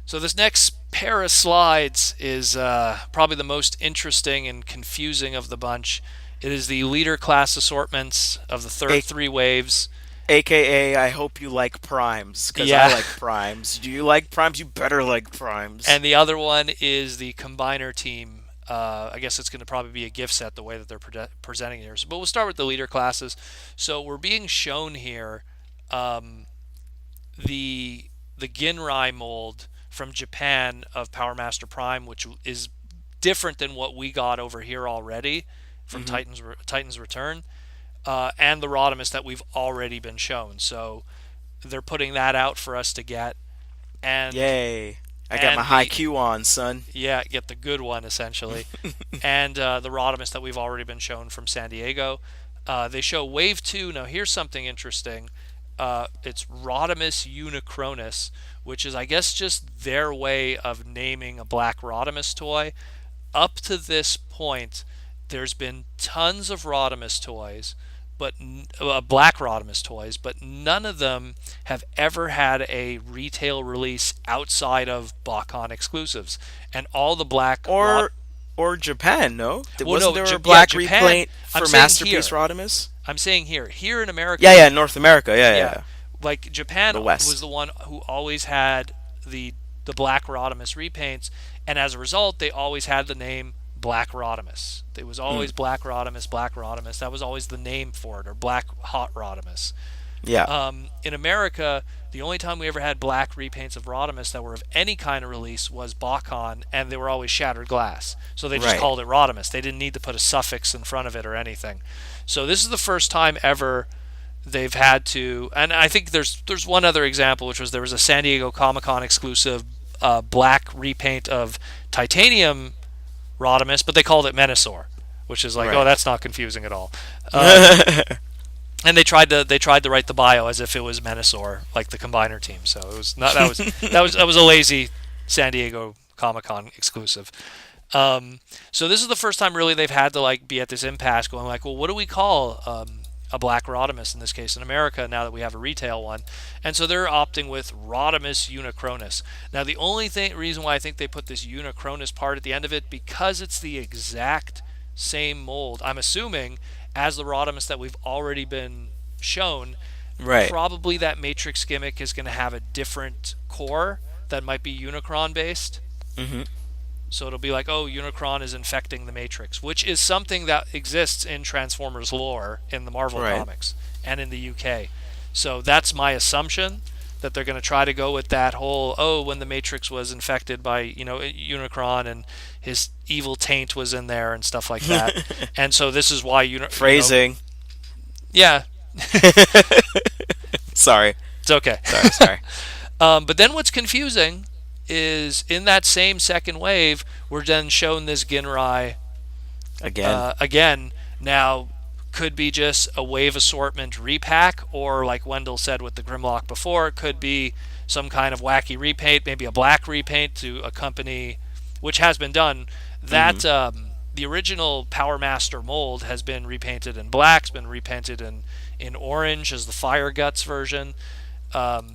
So this next pair of slides is probably the most interesting and confusing of the bunch. It is the leader class assortments of the third A- three waves. AKA, I hope you like primes, because I Yeah, like primes. Do you like primes? You better like primes. and the other one is the combiner team. I guess it's going to probably be a gift set the way that they're presenting here. So, but we'll start with the leader classes. So we're being shown here um, the Ginrai mold from Japan of Power Master Prime, which is different than what we got over here already from Hmm. Titan's Return, and the Rodimus that we've already been shown. So they're putting that out for us to get, and Yay. I got my and high the Q on, son. yeah, get the good one essentially, and the Rodimus that we've already been shown from San Diego. They show Wave 2. Now, here's something interesting. It's Rodimus Unicronus, which is, I guess, just their way of naming a black Rodimus toy. Up to this point, there's been tons of Rodimus toys, but black Rodimus toys, but none of them have ever had a retail release outside of BotCon exclusives. And all the black Rod Or or Japan, no? well, Wasn't no, there a yeah, black Japan. replate I'm for saying Masterpiece here. Rodimus? I'm saying here. Here in Yeah, America, yeah, North America. Yeah, yeah, yeah, yeah. like Japan The was West. the one who always had the black Rodimus repaints, and as a result, they always had the name Black Rodimus. It was Mm. always Black Rodimus, Black Rodimus. That was always the name for it, or Black Hot Rodimus. Yeah. In America, the only time we ever had black repaints of Rodimus that were of any kind of release was BotCon, and they were always shattered glass. So they just Right. called it Rodimus. They didn't need to put a suffix in front of it or anything. So this is the first time ever they've had to, and I think there's one other example, which was there was a San Diego Comic Con exclusive black repaint of Titanium Rodimus, but they called it Menasor, which is like, oh, Right. that's not confusing at all. Um, and they tried to write the bio as if it was Menasor, like the Combiner team. So it was not that was a lazy San Diego Comic Con exclusive. So this is the first time really they've had to like be at this impasse, going like, well, what do we call a black Rodimus in this case in America now that we have a retail one? And so they're opting with Rodimus Unicronus. Now the only reason why I think they put this Unicronus part at the end of it, because it's the exact same mold, I'm assuming, as the Rodimus that we've already been shown. Right. Probably that Matrix gimmick is going to have a different core that might be Unicron based. Hmm. So it'll be like, oh, Unicron is infecting the Matrix, which is something that exists in Transformers lore in the Marvel Right. comics and in the UK. So that's my assumption, that they're going to try to go with that whole, oh, when the Matrix was infected by, Unicron, and his evil taint was in there and stuff like that. And so this is why, Phrasing. yeah, Sorry. it's okay. Sorry, sorry. But then what's confusing is in that same second wave, we're then shown this Ginrai Again. again. Now, could be just a wave assortment repack, or like Wendell said with the Grimlock before, it could be some kind of wacky repaint, maybe a black repaint to accompany, which has been done. Hmm. That the original Power Master mold has been repainted in black, has been repainted in orange as the Fire Guts version.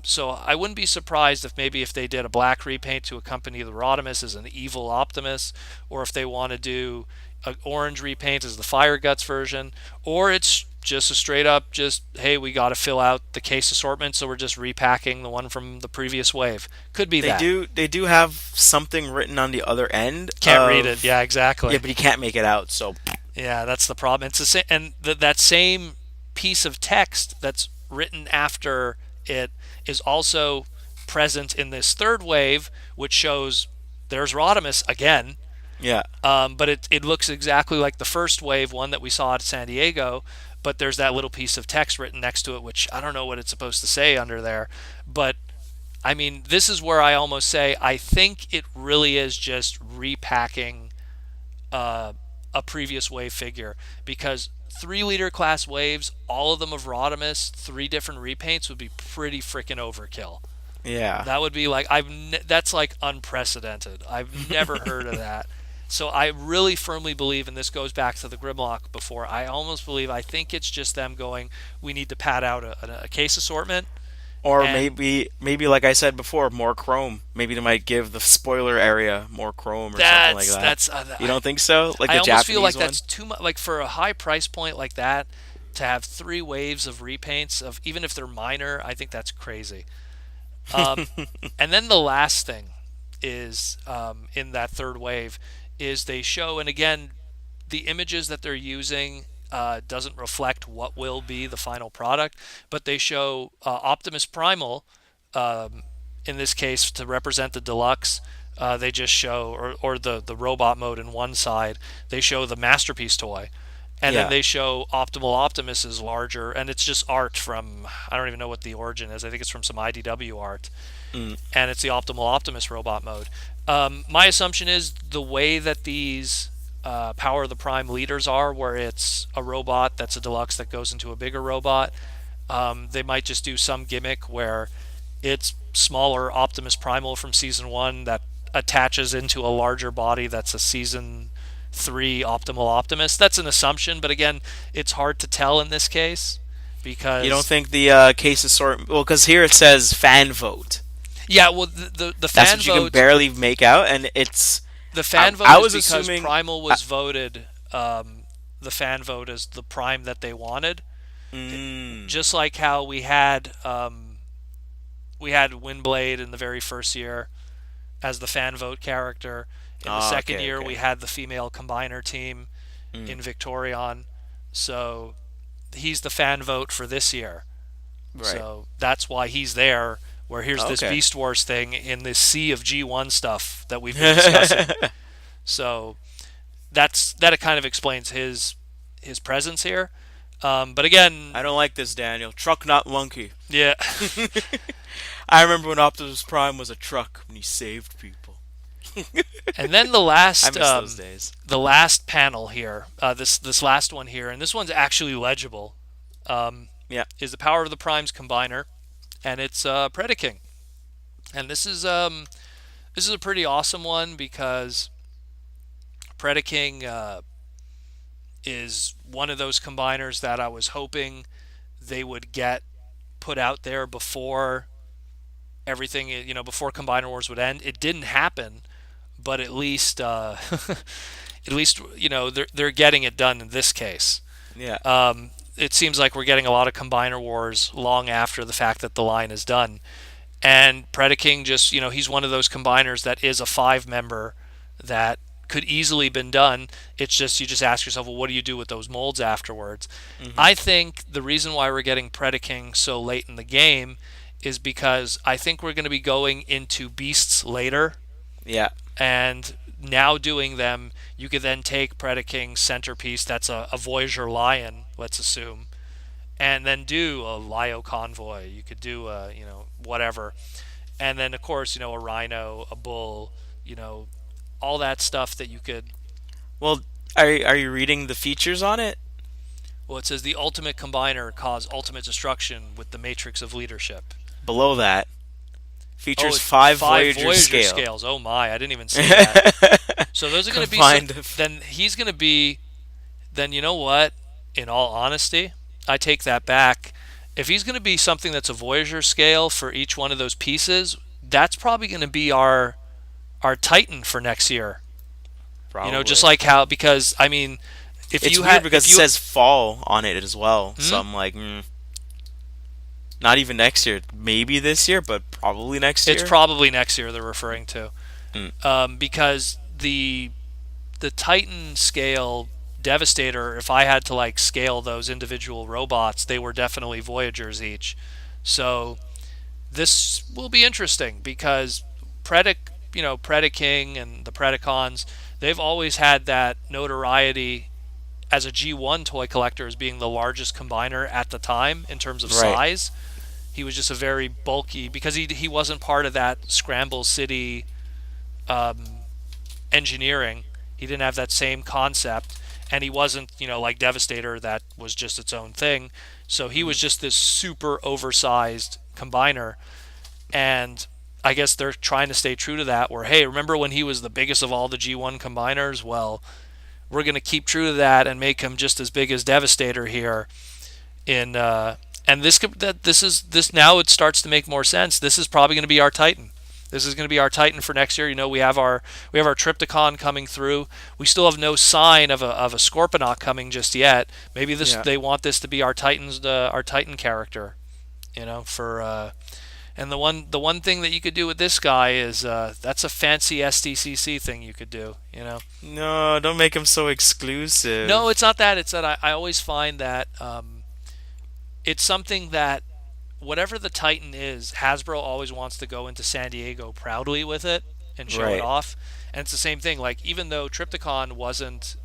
So I wouldn't be surprised if maybe if they did a black repaint to accompany the Rodimus as an evil Optimus, or if they want to do an orange repaint as the Fire Guts version, or it's just a straight up just, hey, we got to fill out the case assortment, so we're just repacking the one from the previous wave. Could be They that. do they do have something written on the other end Can't read it. of Yeah, yeah, exactly. but you can't make it out. So Yeah, that's the problem. It's the same, and that same piece of text that's written after it is also present in this third wave, which shows there's Rodimus again. yeah, But it looks exactly like the first wave one that we saw at San Diego. But there's that little piece of text written next to it, which I don't know what it's supposed to say under there. But I mean, this is where I almost say I think it really is just repacking uh, a previous wave figure, because three leader class waves, all of them of Rodimus, three different repaints would be pretty freaking overkill. yeah. That would be like that's like unprecedented. I've never heard of that. So I really firmly believe, and this goes back to the Grimlock before. I almost believe, I think it's just them going, we need to pad out a case assortment, Or And maybe like I said before, more chrome. Maybe they might give the spoiler area more chrome or something like that's that. that's You don't think so? Like I the almost feel like Japanese one? that's too much. Like for a high price point like that, to have 3 waves of repaints of even if they're minor, I think that's crazy. Um, and then the last thing is in that third wave is they show, and again, the images that they're using doesn't reflect what will be the final product, but they show Optimus Primal, um, in this case to represent the deluxe. They just show, or the robot mode in one side, they show the masterpiece toy. And then Yeah. they show Optimal Optimus is larger, and it's just art from, I don't even know what the origin is. I think it's from some IDW art, Mm. and it's the Optimal Optimus robot mode. My assumption is the way that these Power of the Prime leaders are, where it's a robot that's a deluxe that goes into a bigger robot. They might just do some gimmick where it's smaller Optimus Primal from season one that attaches into a larger body that's a season three Optimal Optimus. That's an assumption, but again, it's hard to tell in this case You don't because think the case is sort well? Because here it says fan vote. yeah, well the That's fan what you can vote barely make out, and it's. the fan vote I is was because assuming. Primal was voted. The fan vote is the Prime that they wanted. Mm, Just like how we had Windblade in the very first year as the fan vote character. In the second okay, year, okay. we had the female combiner team Mm, in Victorion. So he's the fan vote for this year. right. So that's why he's there. Where here's this Okay. Beast Wars thing in this sea of G1 stuff that we've been discussing. So that kind of explains his presence here. But again, I don't like this, Daniel. Truck, not monkey. yeah. I remember when Optimus Prime was a truck when he saved people. And then the I last miss those days. the last panel here, this last one here, and this one's actually legible, Yeah. is the Power of the Primes combiner, and it's Predaking. And this is a pretty awesome one because Predaking is one of those combiners that I was hoping they would get put out there before everything, before Combiner Wars would end. It didn't happen, but at least at least they're getting it done in this case. Yeah. It seems like we're getting a lot of Combiner Wars long after the fact that the line is done. And Predaking just, he's one of those combiners that is a 5 member that could easily been done. It's just you just ask yourself, well, what do you do with those molds afterwards? Hmm. I think the reason why we're getting Predaking so late in the game is because I think we're going to be going into beasts later, Yeah. and now doing them, you could then take Predaking's centerpiece, that's a Voyager Lion, let's assume, and then do a Lio Convoy. You could do a, whatever. And then, of course, a Rhino, a Bull, all that stuff that you could. Well, are you reading the features on it? Well, it says the ultimate combiner cause ultimate destruction with the matrix of leadership. Below that, Oh, features it's five five Voyager scale. scales. Oh my, I didn't even see that. So those are going to be some, Combined. then he's going to be, then you know what? In all honesty, I take that back. If he's going to be something that's a Voyager scale for each one of those pieces, that's probably going to be our Titan for next year. Just Probably. like how, because I mean, if It's you weird had, because if it you, says fall on it as well. So hmm? I'm like, not even next year. Maybe this year, but probably next It's year. probably next year they're referring to, Mm. because the Titan scale Devastator, if I had to like scale those individual robots, they were definitely Voyagers each. So this will be interesting because Predaking and the Predacons, they've always had that notoriety as a G1 toy collector as being the largest combiner at the time in terms of Right. size. He was just a very bulky, because he wasn't part of that Scramble City um, engineering. He didn't have that same concept, and he wasn't, like Devastator, that was just its own thing. So he was Mm. just this super oversized combiner, and I guess they're trying to stay true to that. Where, hey, remember when he was the biggest of all the G1 combiners? Well, we're going to keep true to that and make him just as big as Devastator here in And this now it starts to make more sense. This is probably going to be our Titan. This is going to be our Titan for next year. We have our Triptychon coming through. We still have no sign of a Scorponok coming just yet. Maybe Yeah. they want this to be our Titan character. For and the one thing that you could do with this guy is that's a fancy SDCC thing you could do. No, don't make him so No, exclusive. it's not that. It's that I always find that it's something that whatever the Titan is, Hasbro always wants to go into San Diego proudly with it and show it Right. off. And it's the same thing. Like even though Triptychon wasn't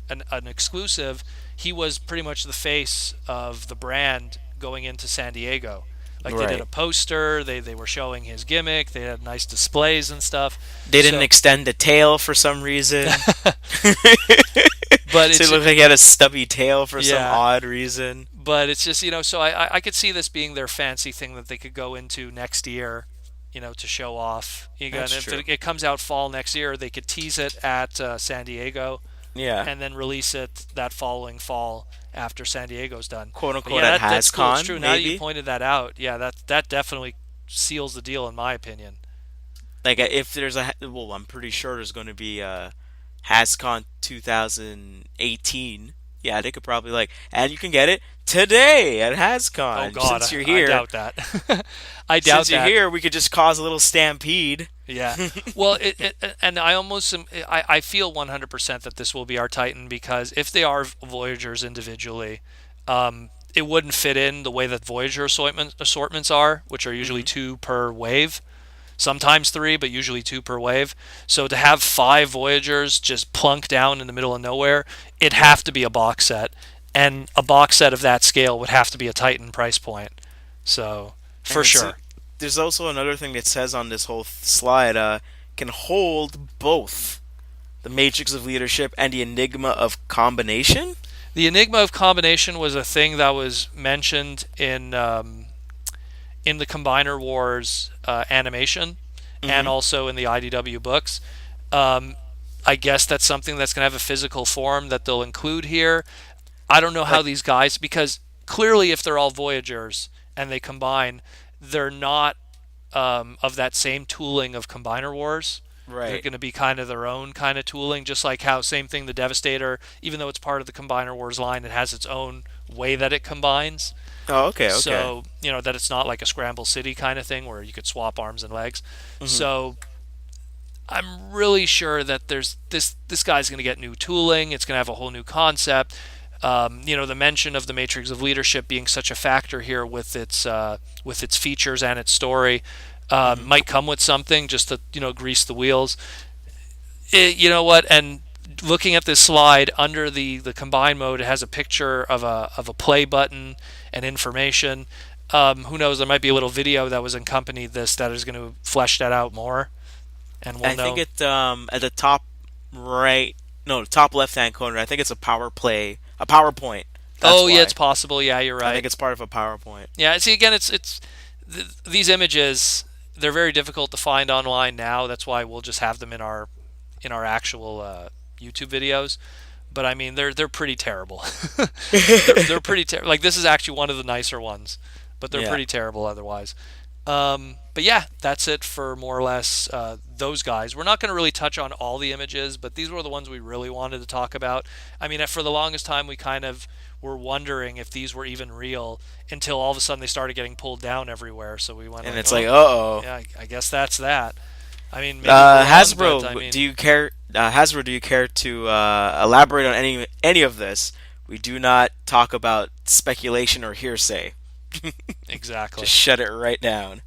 an exclusive, he was pretty much the face of the brand going into San Diego. Like they did Right. a poster, they were showing his gimmick, they had nice displays and stuff. They didn't So, extend the tail for some reason. but So it it's looked like he had a stubby tail for some yeah, odd reason. but it's just so I could see this being their fancy thing that they could go into next year, to show off. And That's if true. it comes out fall next year, they could tease it at San Diego Yeah. and then release it that following fall after San Diego's done. Quote But unquote yeah, at that's cool. It's HasCon, true. Now that you maybe. pointed that out, yeah, that definitely seals the deal in my opinion. Like if there's well, I'm pretty sure there's going to be a HasCon 2018. Yeah, they could probably and you can get it today at Oh HasCon. God, Since you're I here, doubt that. I doubt since you're that. here, we could just cause a little stampede. Yeah. Well, and I almost I feel 100% that this will be our Titan because if they are Voyagers individually, it wouldn't fit in the way that Voyager assortments are, which are usually Hmm. two per wave, sometimes three, but usually two per wave. So to have five Voyagers just plunk down in the middle of nowhere, it'd Yeah. have to be a box set, and a box set of that scale would have to be a Titan price point. So And for it's sure. there's also another thing that says on this whole slide, can hold both the Matrix of Leadership and the Enigma of Combination. The Enigma of Combination was a thing that was mentioned in the Combiner Wars animation and Hmm. also in the IDW books. Um, I guess that's something that's going to have a physical form that they'll include here. I don't know how Like, these guys, because clearly if they're all Voyagers and they combine, they're not of that same tooling of Combiner Wars. They're right. going to be kind of their own kind of tooling, just like how same thing the Devastator, even though it's part of the Combiner Wars line, it has its own way that it combines. Oh, okay, okay. So that it's not like a Scramble City kind of thing where you could swap arms and legs. Hmm. So I'm really sure that there's this guy's going to get new tooling. It's going to have a whole new concept. The mention of the Matrix of Leadership being such a factor here with its features and its story Hmm. might come with something just to grease the wheels. You know what? And looking at this slide under the combine mode, it has a picture of a play button and information. Who knows? There might be a little video that was accompanied this that is going to flesh that out more, and we'll I think know. it at the top right, no, the top left hand corner. I think it's a power play, a PowerPoint. That's Oh yeah, it's why. possible. Yeah, you're I right. think it's part of a PowerPoint. Yeah, see again, these images. They're very difficult to find online now. That's why we'll just have them in our actual YouTube videos. But I mean, they're pretty terrible. They're pretty terrible. Like this is actually one of the nicer ones, but they're Yeah. pretty terrible otherwise. But yeah, that's it for more or less those guys. We're not going to really touch on all the images, but these were the ones we really wanted to talk about. I mean, for the longest time, we kind of were wondering if these were even real until all of a sudden they started getting pulled down everywhere. So we went And like, it's like, oh, uh-oh. yeah, I guess that's that. I mean, maybe we're wrong, but I Hasbro, do mean, you care? Hasbro, do you care to elaborate on any of this? We do not talk about speculation or hearsay. exactly. Just shut it right down.